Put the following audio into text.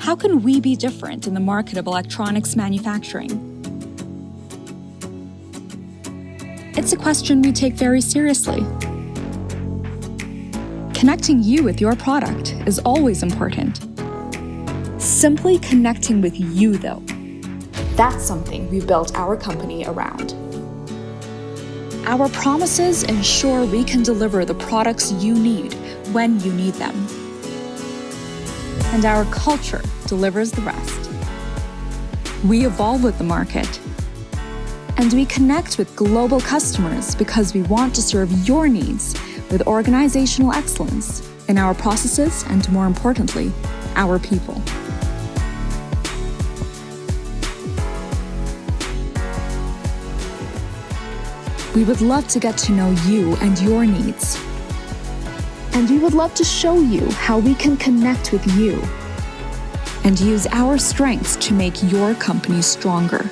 How can we be different in the market of electronics manufacturing? It's a question we take very seriously. Connecting you with your product is always important. Simply connecting with you, though, that's something we've built our company around. Our promises ensure we can deliver the products you need when you need them. And our culture delivers the rest. We evolve with the market. And we connect with global customers because we want to serve your needs with organizational excellence in our processes and, more importantly, our people. We would love to get to know you and your needs. And we would love to show you how we can connect with you and use our strengths to make your company stronger.